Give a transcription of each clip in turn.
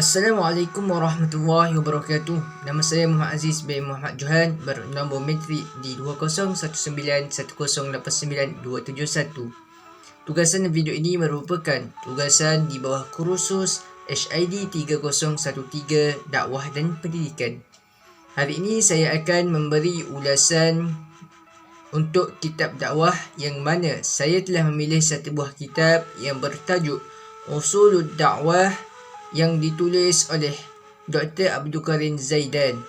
Assalamualaikum warahmatullahi wabarakatuh. Nama saya Muhammad Aziz bin Muhammad Johan, bernombor metrik di 201910892771. Tugasan video ini merupakan tugasan di bawah kursus HID 3013 Dakwah dan Pendidikan. Hari ini saya akan memberi ulasan untuk kitab dakwah, yang mana saya telah memilih satu buah kitab yang bertajuk Usulud Dakwah yang ditulis oleh Dr. Abdul Karim Zaidan.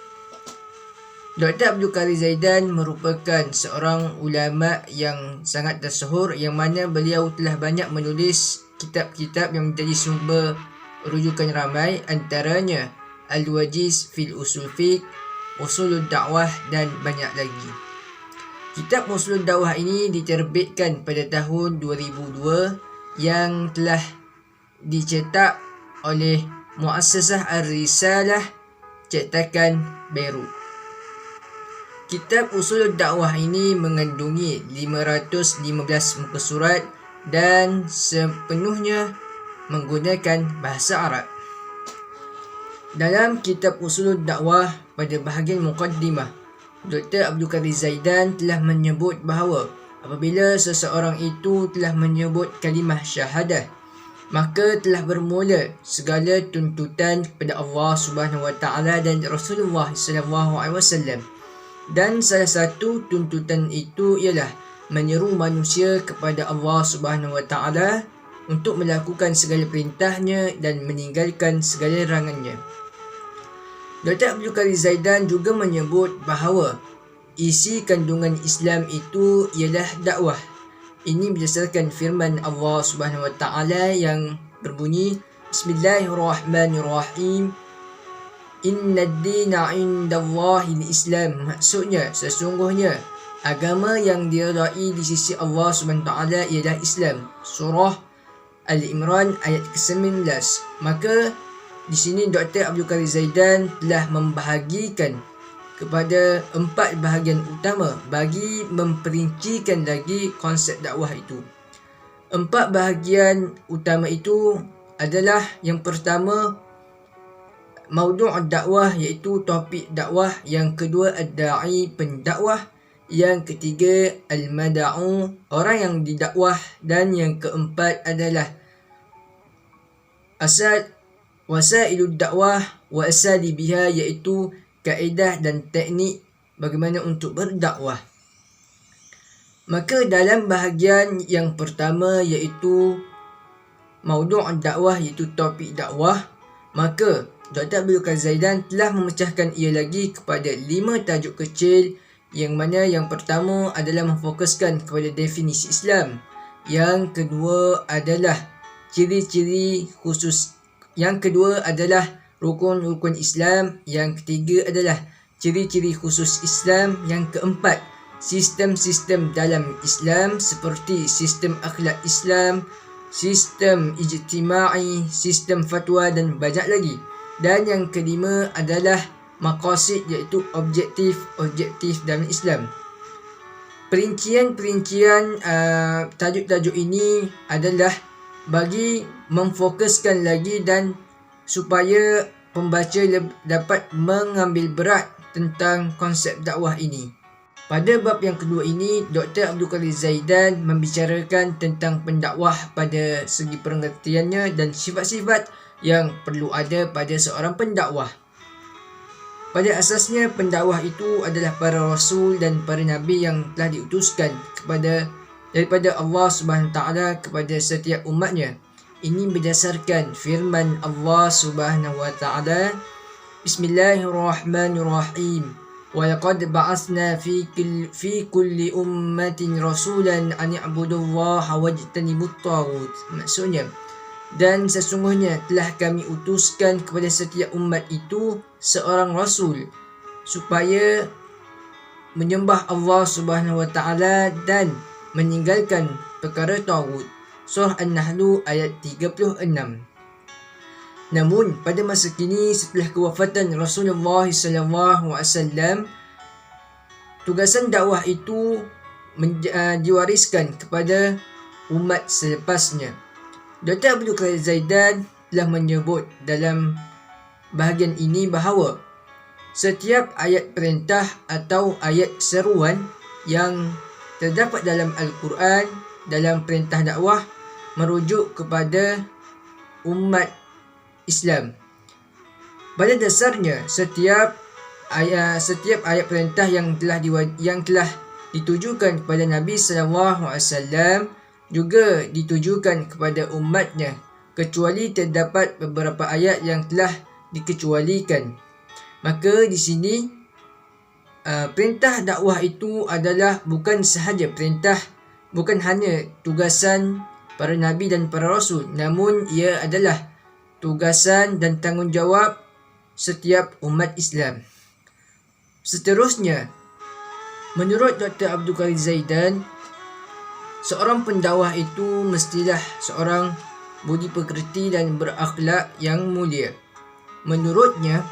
Dr. Abdul Karim Zaidan merupakan seorang ulama yang sangat tersohor, yang mana beliau telah banyak menulis kitab-kitab yang menjadi sumber rujukan ramai, antaranya Al-Wajiz fil Usul Fiqh, Usulud Dakwah dan banyak lagi. Kitab Usulud Dakwah ini diterbitkan pada tahun 2002 yang telah dicetak oleh Muassasah Ar-Risalah cetakan Beirut. Kitab Usulud Dakwah ini mengandungi 515 muka surat dan sepenuhnya menggunakan bahasa Arab. Dalam kitab Usulud Dakwah, pada bahagian muqaddimah, Dr. Abdul Karim Zaidan telah menyebut bahawa apabila seseorang itu telah menyebut kalimah syahadah, maka telah bermula segala tuntutan kepada Allah Subhanahu Wa Taala dan Rasulullah sallallahu alaihi wasallam. Dan salah satu tuntutan itu ialah menyeru manusia kepada Allah Subhanahu Wa Taala untuk melakukan segala perintahnya dan meninggalkan segala larangannya. Dr. Abdul Karim Zaidan juga menyebut bahawa isi kandungan Islam itu ialah dakwah. Ini berdasarkan firman Allah Subhanahu Wa Taala yang berbunyi, Bismillahirrahmanirrahim, Inna ad-dina 'indallahi al-Islam. Maksudnya, sesungguhnya agama yang diredai di sisi Allah Subhanahu Wa Taala ialah Islam. Surah Al-Imran ayat ke-19. Maka di sini Dr. Abdul Karim Zaidan telah membahagikan kepada 4 bahagian utama bagi memperincikan lagi konsep dakwah itu. 4 bahagian utama itu adalah, yang pertama, maudu' dakwah, iaitu topik dakwah. Yang kedua, ad-da'i, pendakwah. Yang ketiga, al-mada'u, orang yang didakwah. Dan yang keempat adalah wasailud dakwah wa asalibiha, iaitu kaedah dan teknik bagaimana untuk berdakwah. Maka dalam bahagian yang pertama, iaitu maudu' dakwah, iaitu topik dakwah, maka Dr. Abdul Karim Zaidan telah memecahkan ia lagi kepada 5 tajuk kecil, yang mana yang pertama adalah memfokuskan kepada definisi Islam. Yang kedua adalah ciri-ciri khusus. Yang kedua adalah rukun-rukun Islam. Yang ketiga adalah ciri-ciri khusus Islam. Yang keempat, sistem-sistem dalam Islam seperti sistem akhlak Islam, sistem ijtima'i, sistem fatwa dan banyak lagi. Dan yang kelima adalah maqasid, iaitu objektif dalam Islam. Perincian tajuk-tajuk ini adalah bagi memfokuskan lagi dan supaya pembaca dapat mengambil berat tentang konsep dakwah ini. Pada bab yang kedua ini, Dr. Abdul Karim Zaidan membicarakan tentang pendakwah pada segi pengertiannya dan sifat-sifat yang perlu ada pada seorang pendakwah. Pada asasnya, pendakwah itu adalah para rasul dan para nabi yang telah diutuskan daripada Allah Subhanahu Taala kepada setiap umatnya. Ini berdasarkan firman Allah Subhanahu Wa Taala, Bismillahirrahmanirrahim, wa laqad ba'atsna fi kulli ummatin rasulan an i'budullaha wajtanibut taghut. Maksudnya, dan sesungguhnya telah kami utuskan kepada setiap umat itu seorang rasul supaya menyembah Allah Subhanahu Wa Taala dan meninggalkan perkara taghut. Surah An-Nahl ayat 36. Namun pada masa kini, setelah kewafatan Rasulullah sallallahu alaihi wasallam, tugasan dakwah itu diwariskan kepada umat selepasnya. Dr. Abdul Karim Zaidan telah menyebut dalam bahagian ini bahawa setiap ayat perintah atau ayat seruan yang terdapat dalam Al-Quran dalam perintah dakwah merujuk kepada umat Islam. Pada dasarnya, setiap ayat perintah yang telah ditujukan kepada Nabi SAW juga ditujukan kepada umatnya, kecuali terdapat beberapa ayat yang telah dikecualikan. Maka di sini perintah dakwah itu adalah bukan sahaja perintah, bukan hanya tugasan para nabi dan para rasul, namun ia adalah tugasan dan tanggungjawab setiap umat Islam. Seterusnya, menurut Dr. Abdul Qadir Zaidan, seorang pendakwah itu mestilah seorang budi pekerti dan berakhlak yang mulia. Menurutnya,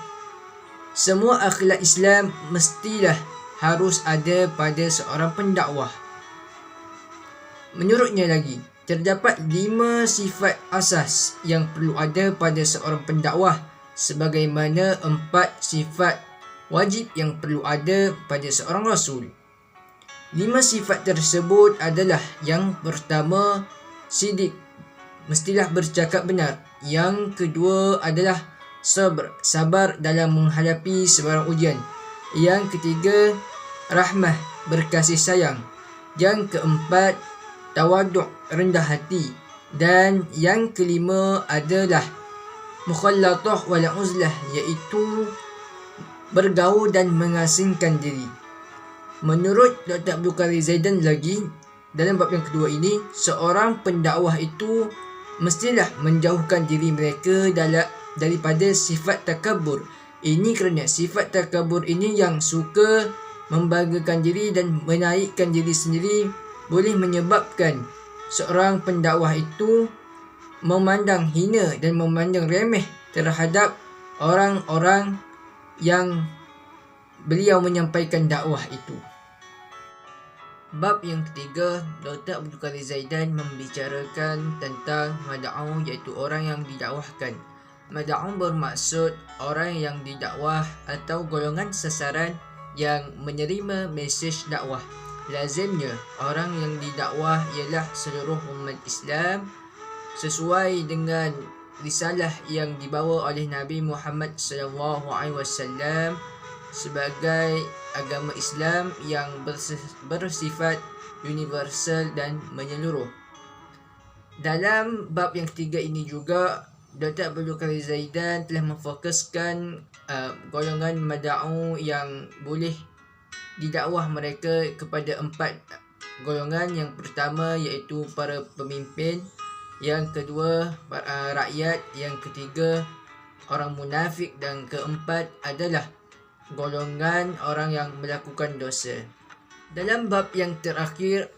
semua akhlak Islam mestilah harus ada pada seorang pendakwah. Menurutnya lagi, terdapat 5 sifat asas yang perlu ada pada seorang pendakwah, sebagaimana 4 sifat wajib yang perlu ada pada seorang rasul. 5 sifat tersebut adalah: yang pertama, sidik, mestilah bercakap benar. Yang kedua adalah sabar dalam menghadapi sebarang ujian. Yang ketiga, rahmah, berkasih sayang. Yang keempat, tawaduk, rendah hati. Dan yang kelima adalah mukhallatah wal uzlah, iaitu bergaul dan mengasingkan diri. Menurut Dr. Abdul Qadir Zaidan lagi, dalam bab yang kedua ini, seorang pendakwah itu mestilah menjauhkan diri mereka daripada sifat takabur. Ini kerana sifat takabur ini yang suka membanggakan diri dan menaikkan diri sendiri boleh menyebabkan seorang pendakwah itu memandang hina dan memandang remeh terhadap orang-orang yang beliau menyampaikan dakwah itu. Bab yang ketiga, Dr. Abdul Qadir Zaidan membicarakan tentang mad'u, iaitu orang yang didakwahkan. Mad'u bermaksud orang yang didakwah atau golongan sasaran yang menerima mesej dakwah. Lazimnya orang yang didakwah ialah seluruh umat Islam sesuai dengan risalah yang dibawa oleh Nabi Muhammad SAW sebagai agama Islam yang bersifat universal dan menyeluruh. Dalam bab yang ketiga ini juga, Dr. Abdul Qadir Zaidan telah memfokuskan golongan mad'u yang boleh didakwah mereka kepada 4 golongan. Yang pertama iaitu para pemimpin, yang kedua rakyat, yang ketiga orang munafik, dan keempat adalah golongan orang yang melakukan dosa. Dalam bab yang terakhir,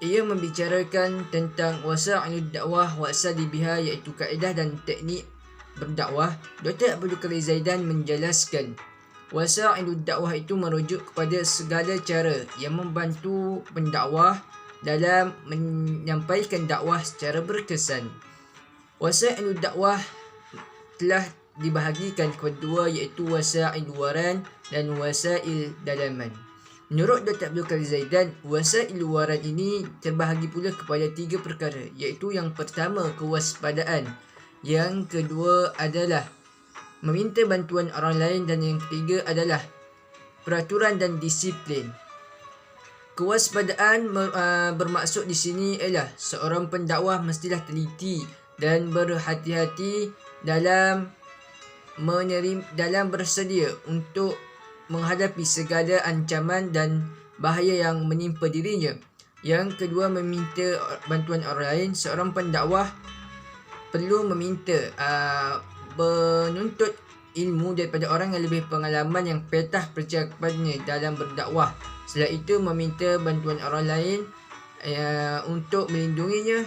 ia membicarakan tentang wasa'ilud dakwah wa asalibiha, iaitu kaedah dan teknik berdakwah. Dr. Abdul Qadir Zaidan menjelaskan wasa'ilud dakwah itu merujuk kepada segala cara yang membantu pendakwah dalam menyampaikan dakwah secara berkesan. Wasa'ilud dakwah telah dibahagikan kepada 2, iaitu wasa'il luaran dan wasa'il dalaman. Menurut Dr. Abdul Qadir Zaidan, wasa'il luaran ini terbahagi pula kepada 3 perkara, iaitu yang pertama kewaspadaan, yang kedua adalah meminta bantuan orang lain, dan yang ketiga adalah peraturan dan disiplin. Kewaspadaan bermaksud di sini ialah seorang pendakwah mestilah teliti dan berhati-hati dalam bersedia untuk menghadapi segala ancaman dan bahaya yang menimpa dirinya. Yang kedua, meminta bantuan orang lain. Seorang pendakwah perlu menuntut ilmu daripada orang yang lebih pengalaman yang petah percakapannya dalam berdakwah. Setelah itu, meminta bantuan orang lain untuk melindunginya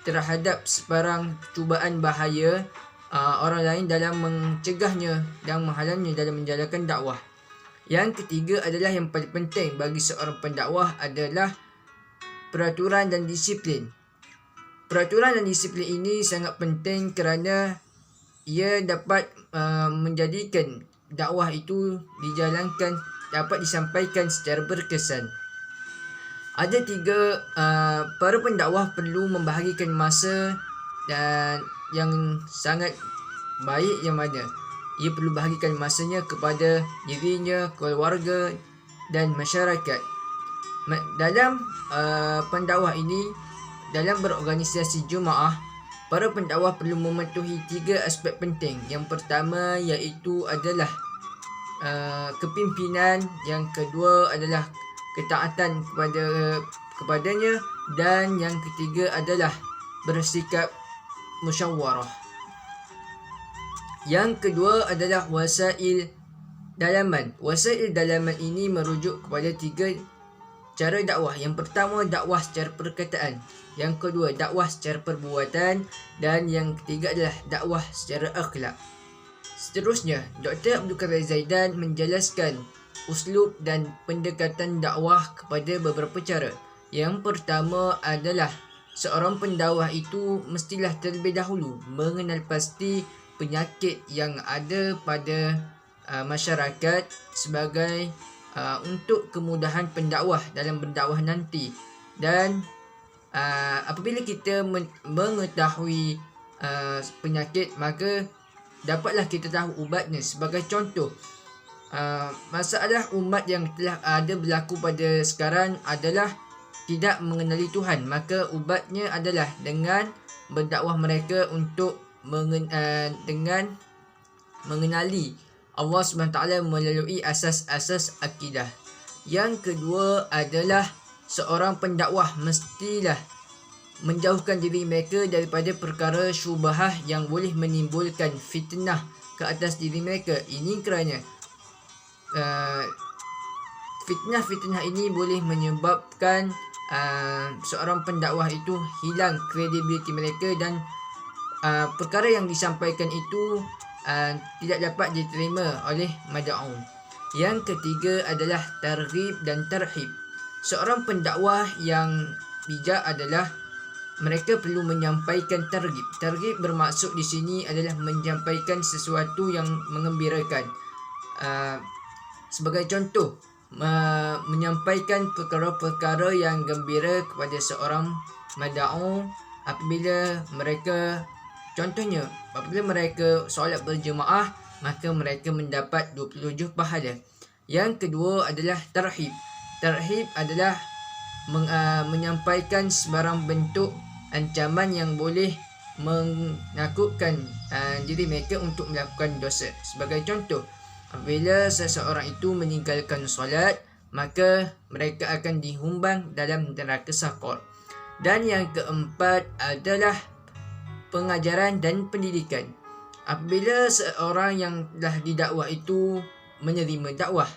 terhadap sebarang cubaan bahaya orang lain dalam mencegahnya dan menghalangnya dalam menjalankan dakwah. Yang ketiga adalah yang paling penting bagi seorang pendakwah adalah peraturan dan disiplin. Peraturan dan disiplin ini sangat penting kerana ia dapat menjadikan dakwah itu dapat disampaikan secara berkesan. Ada 3 para pendakwah perlu membahagikan masa dan yang sangat baik, yang mana ia perlu bahagikan masanya kepada dirinya, keluarga dan masyarakat. Dalam pendakwah ini, dalam berorganisasi Jumaah, para pendakwah perlu mematuhi 3 aspek penting. Yang pertama iaitu adalah kepimpinan, yang kedua adalah ketaatan kepadanya, dan yang ketiga adalah bersikap musyawarah. Yang kedua adalah wasail dalaman. Wasail dalaman ini merujuk kepada 3 cara dakwah. Yang pertama, dakwah secara perkataan. Yang kedua, dakwah secara perbuatan. Dan yang ketiga adalah dakwah secara akhlak. Seterusnya, Dr. Abdul Qadir Zaidan menjelaskan uslub dan pendekatan dakwah kepada beberapa cara. Yang pertama adalah seorang pendakwah itu mestilah terlebih dahulu mengenal pasti penyakit yang ada pada masyarakat sebagai untuk kemudahan pendakwah dalam berdakwah nanti. Dan apabila kita mengetahui penyakit, maka dapatlah kita tahu ubatnya. Sebagai contoh, masalah umat yang telah ada berlaku pada sekarang adalah tidak mengenali Tuhan. Maka ubatnya adalah dengan berdakwah mereka untuk dengan mengenali Allah SWT melalui asas-asas akidah. Yang kedua adalah seorang pendakwah mestilah menjauhkan diri mereka daripada perkara syubhah yang boleh menimbulkan fitnah ke atas diri mereka. Ini kerana fitnah-fitnah ini boleh menyebabkan seorang pendakwah itu hilang kredibiliti mereka, dan perkara yang disampaikan itu tidak dapat diterima oleh mad'un. Yang ketiga adalah targhib dan tarhib. Seorang pendakwah yang bijak adalah mereka perlu menyampaikan targhib. Targhib bermaksud di sini adalah menyampaikan sesuatu yang mengembirakan. Sebagai contoh, menyampaikan perkara-perkara yang gembira kepada seorang mad'un apabila mereka, contohnya, apabila mereka solat berjemaah, maka mereka mendapat 27 pahala. Yang kedua adalah tarhib. Tarhib adalah menyampaikan sebarang bentuk ancaman yang boleh menakutkan diri mereka untuk melakukan dosa. Sebagai contoh, apabila seseorang itu meninggalkan solat, maka mereka akan dihumbang dalam neraka Saqar. Dan yang keempat adalah pengajaran dan pendidikan. Apabila seorang yang telah didakwah itu menerima dakwah,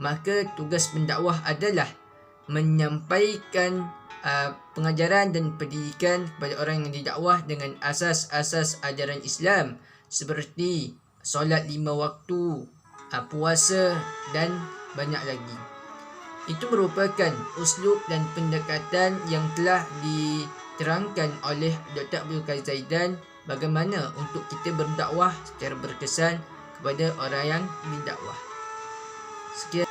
maka tugas pendakwah adalah menyampaikan pengajaran dan pendidikan kepada orang yang didakwah dengan asas-asas ajaran Islam seperti solat 5 waktu, puasa dan banyak lagi. Itu merupakan uslub dan pendekatan yang telah diterangkan oleh Dr. Abdul Qadir Zaidan bagaimana untuk kita berdakwah secara berkesan kepada orang yang didakwah. Sekian.